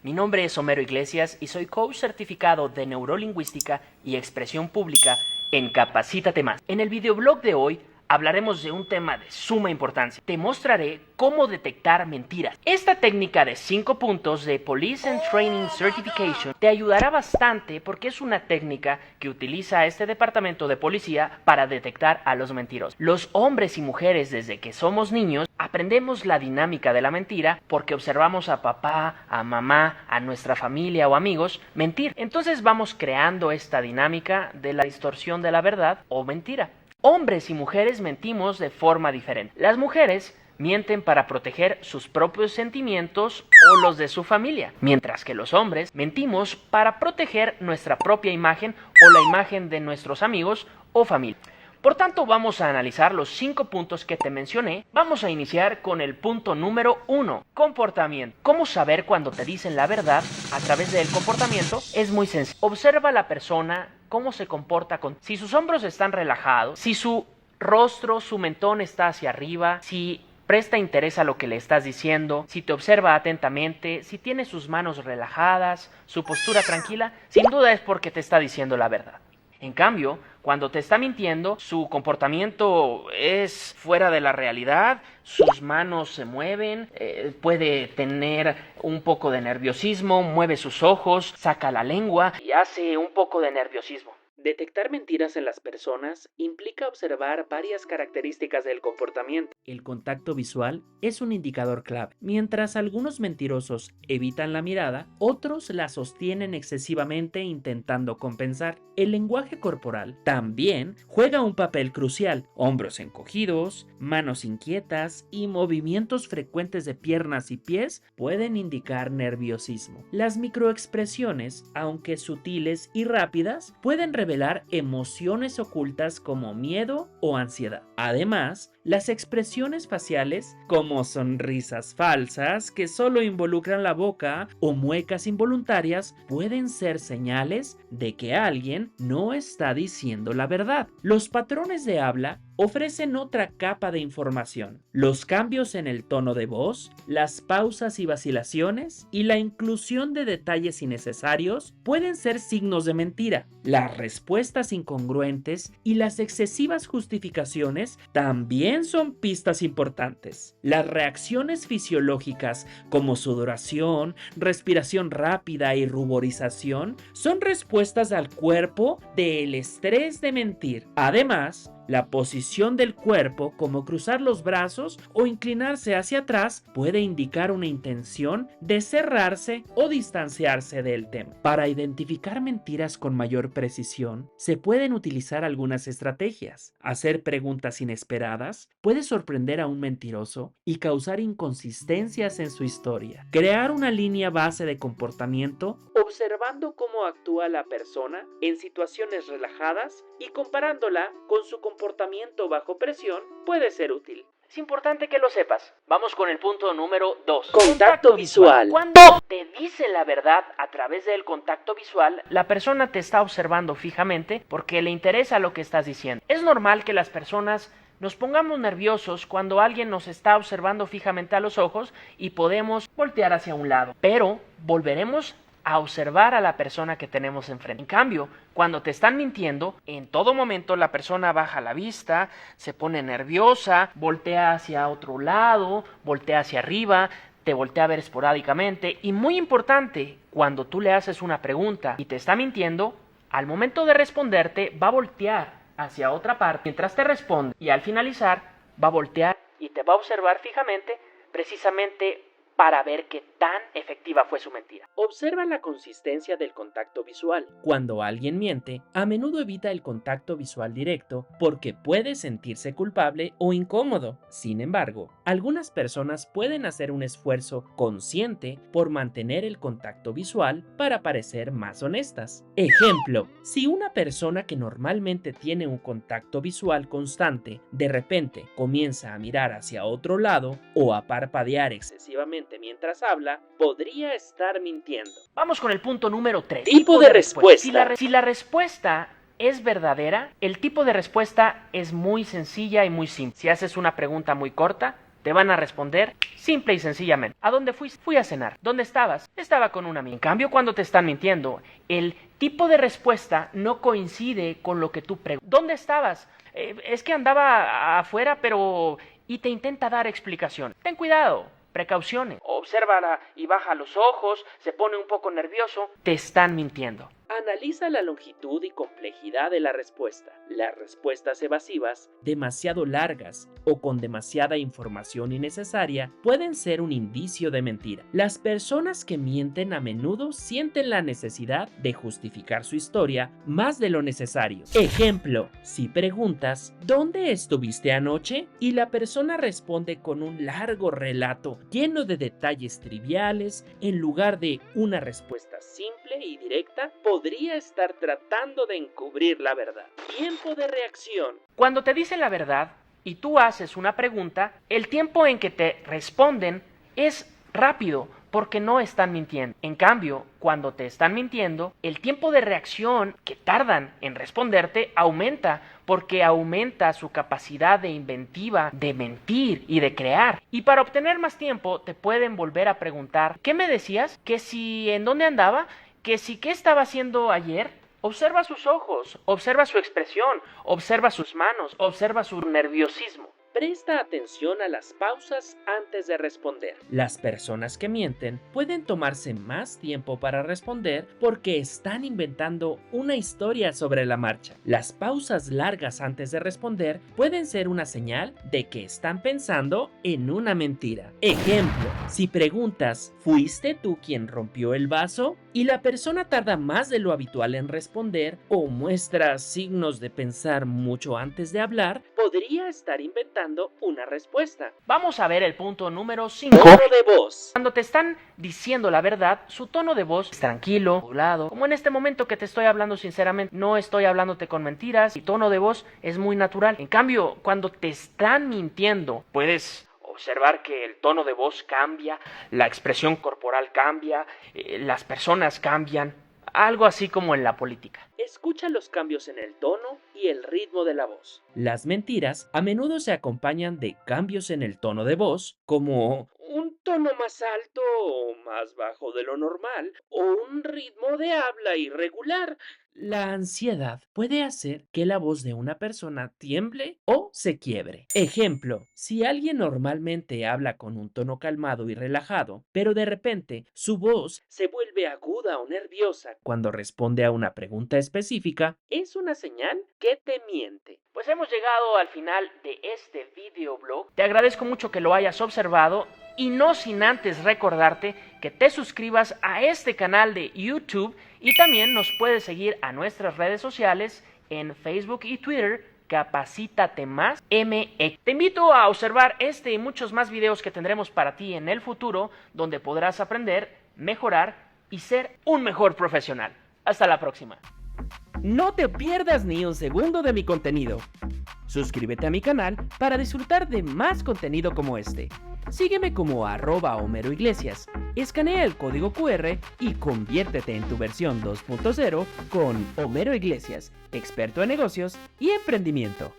Mi nombre es Homero Iglesias y soy coach certificado de neurolingüística y expresión pública en Capacítate Más. En el videoblog de hoy hablaremos de un tema de suma importancia. Te mostraré cómo detectar mentiras. Esta técnica de 5 puntos de Police and Training Certification te ayudará bastante porque es una técnica que utiliza este departamento de policía para detectar a los mentirosos. Los hombres y mujeres desde que somos niños aprendemos la dinámica de la mentira porque observamos a papá, a mamá, a nuestra familia o amigos mentir. Entonces vamos creando esta dinámica de la distorsión de la verdad o mentira. Hombres y mujeres mentimos de forma diferente. Las mujeres mienten para proteger sus propios sentimientos o los de su familia, mientras que los hombres mentimos para proteger nuestra propia imagen o la imagen de nuestros amigos o familia. Por tanto, vamos a analizar los 5 puntos que te mencioné. Vamos a iniciar con el punto número 1, comportamiento. ¿Cómo saber cuando te dicen la verdad a través del comportamiento? Es muy sencillo. Observa a la persona cómo se comporta si sus hombros están relajados, si su rostro, su mentón está hacia arriba, si presta interés a lo que le estás diciendo, si te observa atentamente, si tiene sus manos relajadas, su postura tranquila, sin duda es porque te está diciendo la verdad. En cambio, cuando te está mintiendo, su comportamiento es fuera de la realidad, sus manos se mueven, puede tener un poco de nerviosismo, mueve sus ojos, saca la lengua y hace un poco de nerviosismo. Detectar mentiras en las personas implica observar varias características del comportamiento. El contacto visual es un indicador clave. Mientras algunos mentirosos evitan la mirada, otros la sostienen excesivamente intentando compensar. El lenguaje corporal también juega un papel crucial. Hombros encogidos, manos inquietas y movimientos frecuentes de piernas y pies pueden indicar nerviosismo. Las microexpresiones, aunque sutiles y rápidas, pueden revelar emociones ocultas como miedo o ansiedad. Además, las expresiones faciales, como sonrisas falsas que solo involucran la boca o muecas involuntarias, pueden ser señales de que alguien no está diciendo la verdad. Los patrones de habla ofrecen otra capa de información. Los cambios en el tono de voz, las pausas y vacilaciones y la inclusión de detalles innecesarios pueden ser signos de mentira. Las respuestas incongruentes y las excesivas justificaciones también son pistas importantes. Las reacciones fisiológicas como sudoración, respiración rápida y ruborización son respuestas al cuerpo del estrés de mentir. Además, la posición del cuerpo, como cruzar los brazos o inclinarse hacia atrás, puede indicar una intención de cerrarse o distanciarse del tema. Para identificar mentiras con mayor precisión, se pueden utilizar algunas estrategias. Hacer preguntas inesperadas puede sorprender a un mentiroso y causar inconsistencias en su historia. Crear una línea base de comportamiento observando cómo actúa la persona en situaciones relajadas y comparándola con su comportamiento bajo presión puede ser útil. Es importante que lo sepas. Vamos con el punto número 2. Contacto visual. Cuando te dice la verdad a través del contacto visual, la persona te está observando fijamente porque le interesa lo que estás diciendo. Es normal que las personas nos pongamos nerviosos cuando alguien nos está observando fijamente a los ojos y podemos voltear hacia un lado, pero volveremos a observar a la persona que tenemos enfrente. En cambio, cuando te están mintiendo, en todo momento la persona baja la vista, se pone nerviosa, voltea hacia otro lado, voltea hacia arriba, te voltea a ver esporádicamente y muy importante, cuando tú le haces una pregunta y te está mintiendo, al momento de responderte va a voltear hacia otra parte mientras te responde y al finalizar va a voltear y te va a observar fijamente precisamente para ver qué tan efectiva fue su mentira. Observa la consistencia del contacto visual. Cuando alguien miente, a menudo evita el contacto visual directo porque puede sentirse culpable o incómodo. Sin embargo, algunas personas pueden hacer un esfuerzo consciente por mantener el contacto visual para parecer más honestas. Ejemplo, si una persona que normalmente tiene un contacto visual constante de repente comienza a mirar hacia otro lado o a parpadear excesivamente mientras habla, podría estar mintiendo. Vamos con el punto número 3. Tipo de respuesta. Si la respuesta es verdadera, el tipo de respuesta es muy sencilla y muy simple. Si haces una pregunta muy corta, Te van a responder simple y sencillamente. ¿A dónde fuiste? Fui a cenar. ¿Dónde estabas? Estaba con una amiga. En cambio, cuando te están mintiendo, el tipo de respuesta no coincide con lo que tú preguntas. ¿Dónde estabas? Es que andaba afuera, pero... Y te intenta dar explicación. Ten cuidado. Precauciones. Obsérvala y baja los ojos, se pone un poco nervioso. Te están mintiendo. Analiza la longitud y complejidad de la respuesta. Las respuestas evasivas, demasiado largas o con demasiada información innecesaria, pueden ser un indicio de mentira. Las personas que mienten a menudo sienten la necesidad de justificar su historia más de lo necesario. Ejemplo, si preguntas ¿dónde estuviste anoche? Y la persona responde con un largo relato lleno de detalles triviales, en lugar de una respuesta simple y directa, podría estar tratando de encubrir la verdad. Tiempo de reacción. Cuando te dicen la verdad y tú haces una pregunta, el tiempo en que te responden es rápido porque no están mintiendo. En cambio, cuando te están mintiendo, el tiempo de reacción que tardan en responderte aumenta porque aumenta su capacidad de inventiva, de mentir y de crear. Y para obtener más tiempo te pueden volver a preguntar, ¿qué me decías? ¿Que si en dónde andaba? ¿Que si qué estaba haciendo ayer? Observa sus ojos, observa su expresión, observa sus manos, observa su nerviosismo. Presta atención a las pausas antes de responder. Las personas que mienten pueden tomarse más tiempo para responder porque están inventando una historia sobre la marcha. Las pausas largas antes de responder pueden ser una señal de que están pensando en una mentira. Ejemplo, si preguntas ¿fuiste tú quien rompió el vaso? Y la persona tarda más de lo habitual en responder o muestra signos de pensar mucho antes de hablar, podría estar inventando una respuesta. Vamos a ver el punto número 5. Tono de voz. Cuando te están diciendo la verdad, su tono de voz es tranquilo, poblado, como en este momento que te estoy hablando sinceramente. No estoy hablándote con mentiras, mi tono de voz es muy natural. En cambio, cuando te están mintiendo, puedes observar que el tono de voz cambia, la expresión corporal cambia, las personas cambian, algo así como en la política. Escucha los cambios en el tono y el ritmo de la voz. Las mentiras a menudo se acompañan de cambios en el tono de voz, como un tono más alto o más bajo de lo normal, o un ritmo de habla irregular. La ansiedad puede hacer que la voz de una persona tiemble o se quiebre. Ejemplo, si alguien normalmente habla con un tono calmado y relajado, pero de repente su voz se vuelve aguda o nerviosa cuando responde a una pregunta específica, es una señal que te miente. Pues hemos llegado al final de este videoblog. Te agradezco mucho que lo hayas observado y no sin antes recordarte que te suscribas a este canal de YouTube y también nos puedes seguir a nuestras redes sociales en Facebook y Twitter, Capacítate Más MX. Te invito a observar este y muchos más videos que tendremos para ti en el futuro, donde podrás aprender, mejorar y ser un mejor profesional. Hasta la próxima. No te pierdas ni un segundo de mi contenido. Suscríbete a mi canal para disfrutar de más contenido como este. Sígueme como @Homero Iglesias. Escanea el código QR y conviértete en tu versión 2.0 con Homero Iglesias, experto en negocios y emprendimiento.